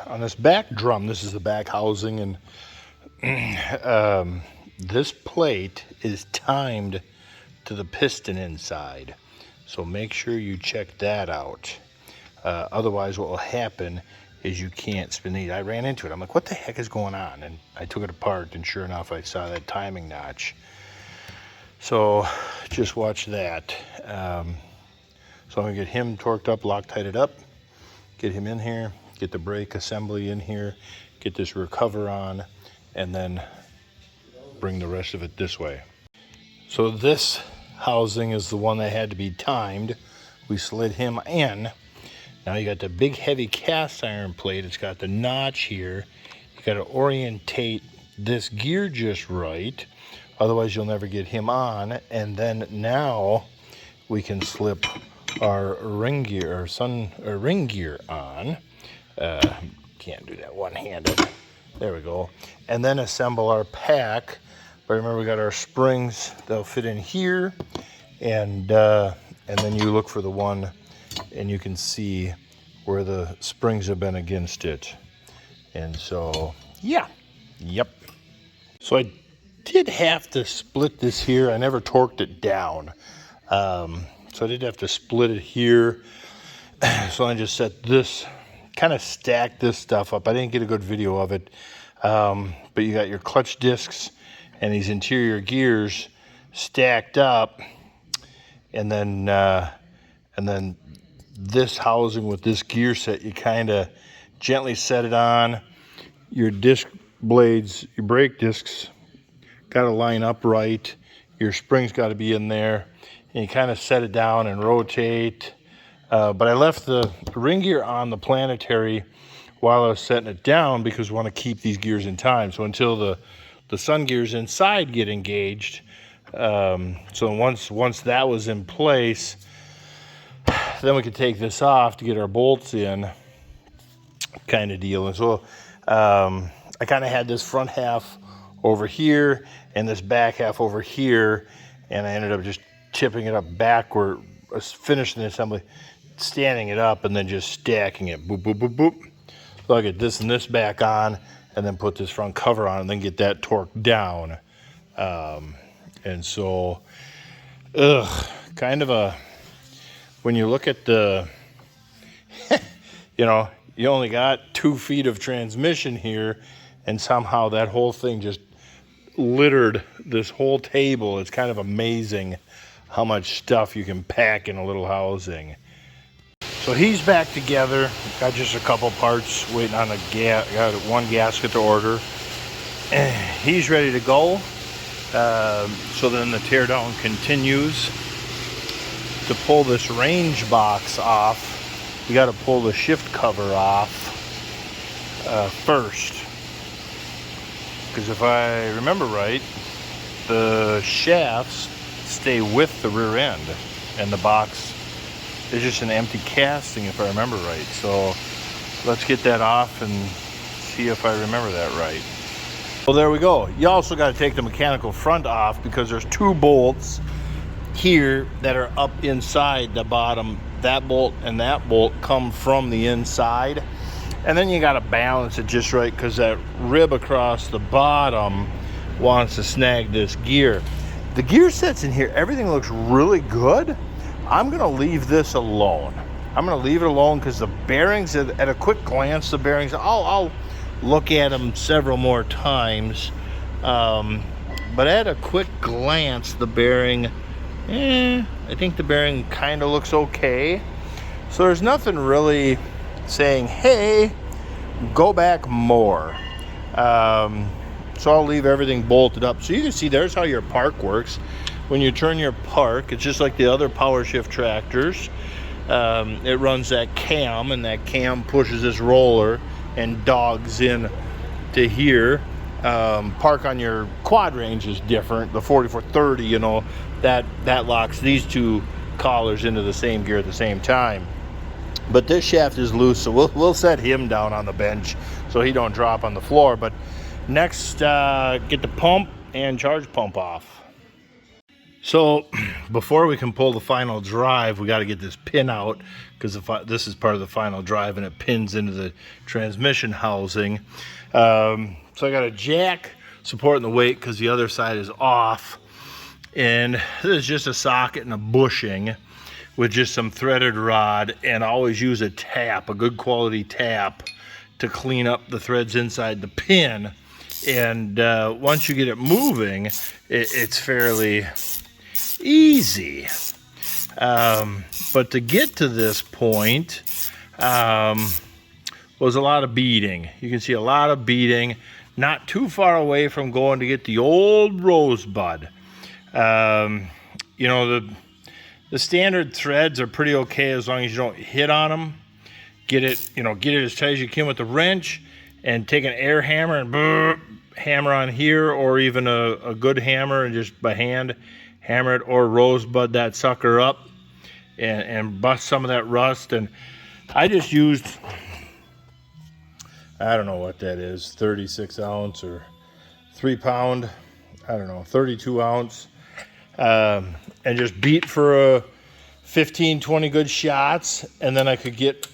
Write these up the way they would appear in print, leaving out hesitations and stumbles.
on this back drum, this is the back housing, and this plate is timed to the piston inside. So make sure you check that out. Otherwise what will happen is you can't spin these. I ran into it. I'm like, what the heck is going on? And I took it apart, and sure enough, I saw that timing notch. So just watch that. So I'm gonna get him torqued up, Loctited up, get him in here, get the brake assembly in here, get this rear cover on, and then bring the rest of it this way. So this housing is the one that had to be timed. We slid him in. Now you got the big heavy cast iron plate. It's got the notch here. You got to orientate this gear just right, otherwise you'll never get him on. And then now we can slip our ring gear, ring gear on. Can't do that one-handed. There we go. And then assemble our pack. But remember, we got our springs. They'll fit in here, and then you look for the one, and you can see where the springs have been against it. And so, yeah, yep. So I did have to split this here. I never torqued it down, so I did have to split it here. So I just set this, kind of stacked this stuff up. I didn't get a good video of it, but you got your clutch discs and these interior gears stacked up, and then this housing with this gear set, you kind of gently set it on. Your disc blades, your brake discs got to line up right. Your springs got to be in there, and you kind of set it down and rotate. But I left the ring gear on the planetary while I was setting it down, because we want to keep these gears in time. So until the sun gears inside get engaged. So once that was in place, then we could take this off to get our bolts in, kind of deal. And so I kind of had this front half over here and this back half over here, and I ended up just tipping it up backward, finishing the assembly, standing it up, and then just stacking it. Boop, boop, boop, boop. So I get this and this back on, and then put this front cover on, and then get that torqued down. And so, kind of a, when you look at the, you know, you only got 2 feet of transmission here, and somehow that whole thing just littered this whole table. It's kind of amazing how much stuff you can pack in a little housing. So he's back together. Got just a couple parts waiting on a got one gasket to order. He's ready to go. So then the teardown continues. To pull this range box off, you got to pull the shift cover off first. Because if I remember right, the shafts stay with the rear end, and the box is just an empty casting, if I remember right. So let's get that off and see if I remember that right. Well, there we go. You also got to take the mechanical front off, because there's 2 bolts here that are up inside the bottom. That bolt and that bolt come from the inside, and then you got to balance it just right, because that rib across the bottom wants to snag this gear. The gear sets in here, everything looks really good. I'm gonna leave this alone. I'm gonna leave it alone, because the bearings, at a quick glance, the bearings, I'll look at them several more times, but at a quick glance, the bearing, I think the bearing kind of looks okay. So there's nothing really saying, hey, go back more. So I'll leave everything bolted up. So you can see there's how your park works. When you turn your park, it's just like the other power shift tractors. It runs that cam, and that cam pushes this roller and dogs in to here. Park on your quad range is different. The 4430, you know, that locks these 2 collars into the same gear at the same time. But this shaft is loose, so we'll set him down on the bench so he don't drop on the floor. But next, get the pump and charge pump off. So before we can pull the final drive, we got to get this pin out, because this is part of the final drive and it pins into the transmission housing. So I got a jack supporting the weight because the other side is off. And this is just a socket and a bushing with just some threaded rod, and I always use a tap, a good quality tap, to clean up the threads inside the pin. And once you get it moving, it's fairly easy. But to get to this point was a lot of beating. You can see a lot of beating, not too far away from going to get the old rosebud. You know, the standard threads are pretty okay as long as you don't hit on them. Get it as tight as you can with the wrench, and take an air hammer and hammer on here, or even a good hammer and just by hand hammer it, or rosebud that sucker up and bust some of that rust. And I just used, I don't know what that is, 36 ounce or 3 pound, I don't know, 32 ounce, and just beat for 15, 20 good shots, and then I could get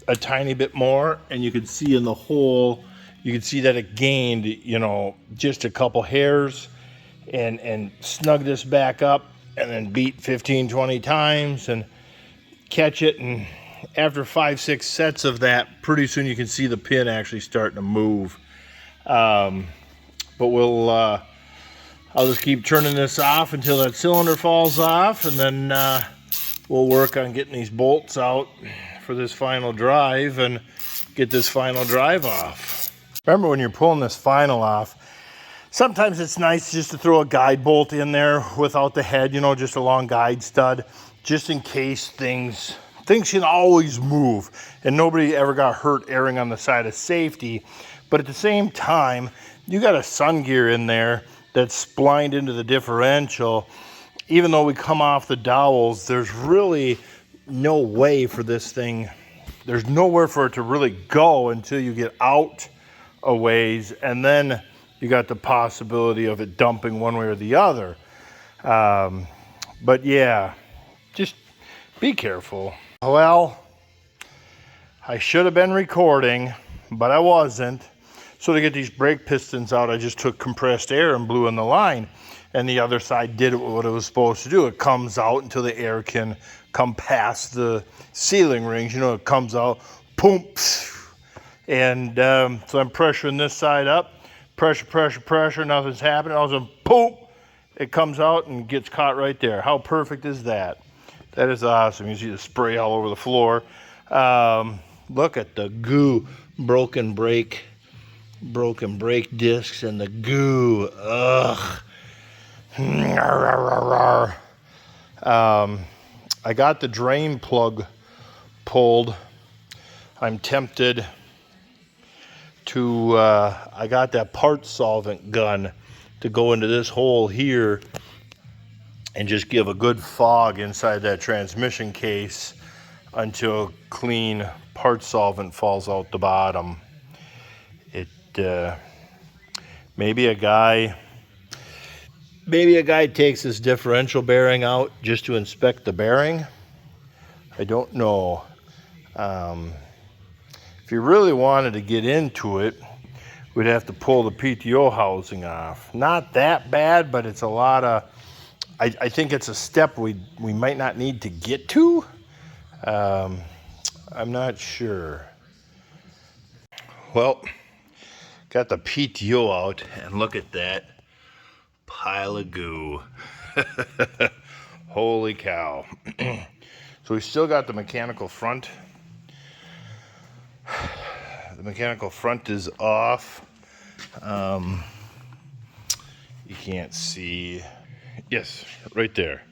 a tiny bit more, and you could see in the hole, you could see that it gained, you know, just a couple hairs, and snug this back up, and then beat 15, 20 times and catch it. And after 5, 6 sets of that, pretty soon you can see the pin actually starting to move. But I'll just keep turning this off until that cylinder falls off, and then we'll work on getting these bolts out for this final drive and get this final drive off. Remember, when you're pulling this final off, sometimes it's nice just to throw a guide bolt in there without the head, you know, just a long guide stud, just in case things can always move, and nobody ever got hurt erring on the side of safety. But at the same time, you got a sun gear in there that's splined into the differential. Even though we come off the dowels, there's really no way for this thing, there's nowhere for it to really go until you get out a ways, and then you got the possibility of it dumping one way or the other. But yeah, just be careful. Well, I should have been recording, but I wasn't. So to get these brake pistons out, I just took compressed air and blew in the line, and the other side did what it was supposed to do. It comes out until the air can come past the sealing rings. You know, it comes out, boom, and so I'm pressuring this side up, pressure, nothing's happening. All of a sudden, boom, it comes out and gets caught right there. How perfect is that? That is awesome. You see the spray all over the floor. Look at the goo, broken brake discs and the goo. Ugh. I got the drain plug pulled. I'm tempted to, I got that part solvent gun to go into this hole here and just give a good fog inside that transmission case until clean part solvent falls out the bottom. Maybe a guy takes his differential bearing out just to inspect the bearing. I don't know. If you really wanted to get into it, we'd have to pull the PTO housing off. Not that bad, but it's a lot of, I think it's a step we might not need to get to. I'm not sure. Well, got the PTO out, and look at that pile of goo. Holy cow. So we still got the mechanical front. The mechanical front is off. You can't see. Yes, right there.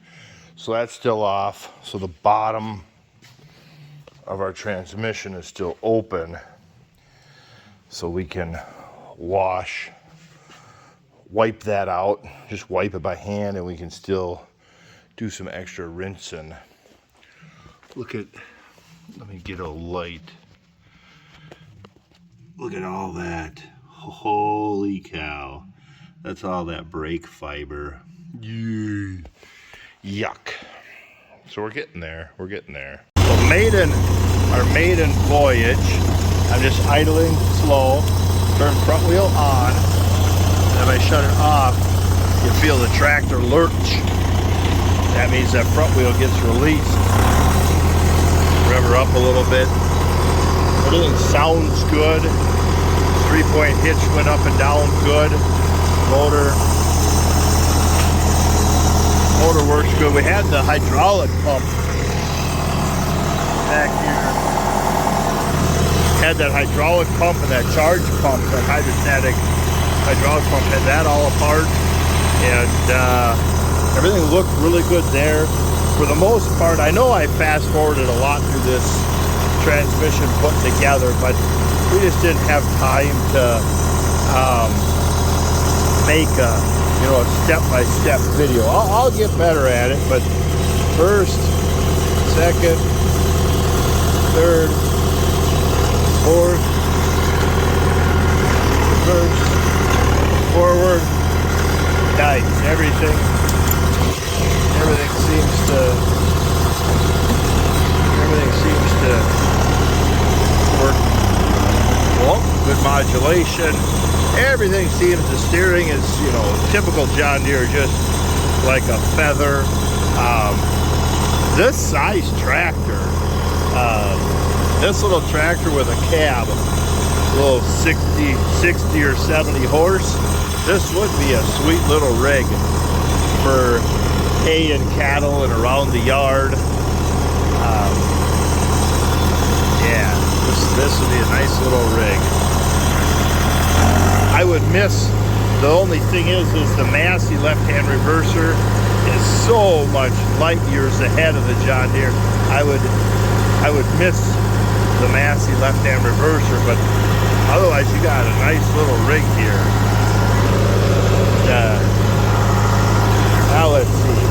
So that's still off. So the bottom of our transmission is still open. So we can wipe that out. Just wipe it by hand, and we can still do some extra rinsing. Let me get a light. Look at all that. Holy cow. That's all that brake fiber. Yeah. Yuck. So we're getting there. We're getting there. So our maiden voyage. I'm just idling slow. Turn front wheel on. And if I shut it off, you feel the tractor lurch. That means that front wheel gets released. Rev her up a little bit. Everything sounds good. 3-point hitch went up and down good. Motor works good. We had the hydraulic pump back here. Had that hydraulic pump and that charge pump, that hydrostatic hydraulic pump, had that all apart, and everything looked really good there. For the most part, I know I fast forwarded a lot through this transmission put together, but we just didn't have time to make a step-by-step video. I'll get better at it, but first, second, third, fourth, reverse, forward, nice. Everything seems to work. Well, good modulation. Everything seems, the steering is, typical John Deere, just like a feather. This size tractor, this little tractor with a cab, a little 60 or 70 horse, this would be a sweet little rig for hay and cattle and around the yard. Yeah, this would be a nice little rig. I would miss, the only thing is the Massey left-hand reverser is so much light years ahead of the John Deere. I would miss the Massey left-hand reverser, but otherwise you got a nice little rig here. Now let's see.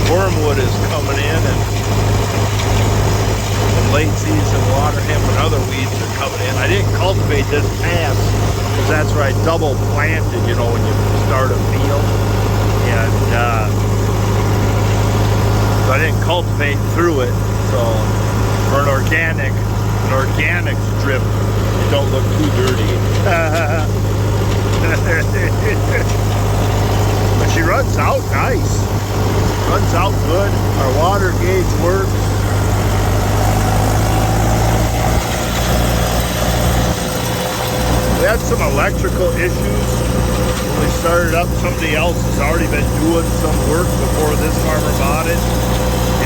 Wormwood is coming in, and late season water hemp and other weeds are coming in. I didn't cultivate this pass because that's where I double planted, when you start a field. And so I didn't cultivate through it. So for an organic strip, it don't look too dirty. But she runs out nice. Runs out good. Our water gauge works. We had some electrical issues when we started up. Somebody else has already been doing some work before this farmer bought it.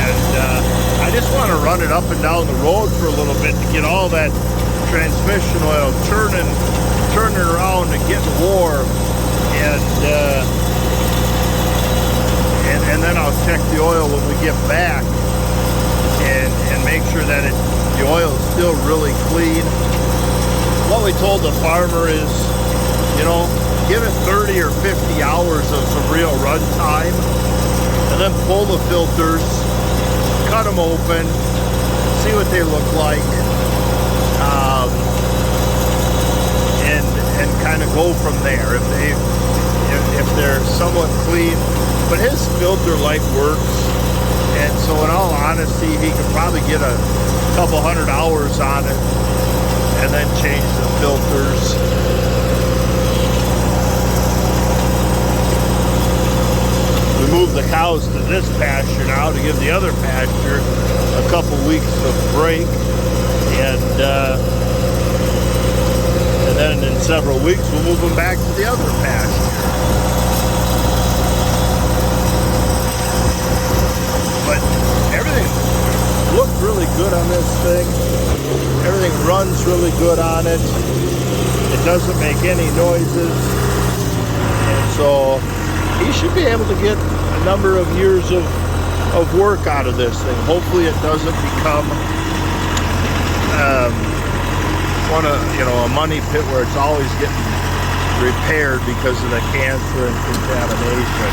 And I just want to run it up and down the road for a little bit to get all that transmission oil turning around and getting warm. And then I'll check the oil when we get back and make sure that the oil is still really clean. What we told the farmer is, give it 30 or 50 hours of some real run time, and then pull the filters, cut them open, see what they look like, and kind of go from there. If they're somewhat clean. But his filter light works, and so in all honesty, he could probably get a couple hundred hours on it and then change the filters. We moved the cows to this pasture now to give the other pasture a couple weeks of break, and then in several weeks we'll move them back to the other pasture. But everything looked really good on this thing. Everything runs really good on it. It doesn't make any noises. And so he should be able to get a number of years of work out of this thing. Hopefully it doesn't become a money pit where it's always getting repaired because of the cancer and contamination.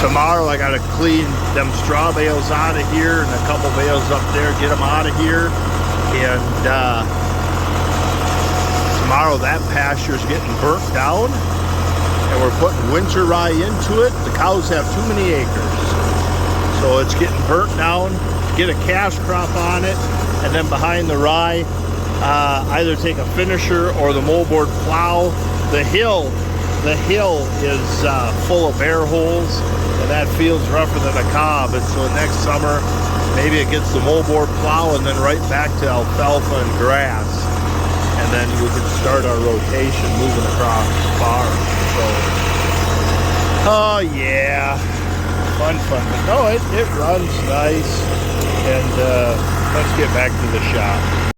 To tomorrow I gotta clean them straw bales out of here and a couple bales up there, get them out of here. And tomorrow that pasture's getting burnt down, and we're putting winter rye into it. The cows have too many acres, so it's getting burnt down. Get a cash crop on it, and then behind the rye, either take a finisher or the moldboard plow. The hill is full of bare holes, and that field's rougher than a cob. And so next summer, maybe it gets the moldboard plow and then right back to alfalfa and grass. And then we can start our rotation moving across the farm. So, oh yeah, fun. No, it runs nice. And let's get back to the shop.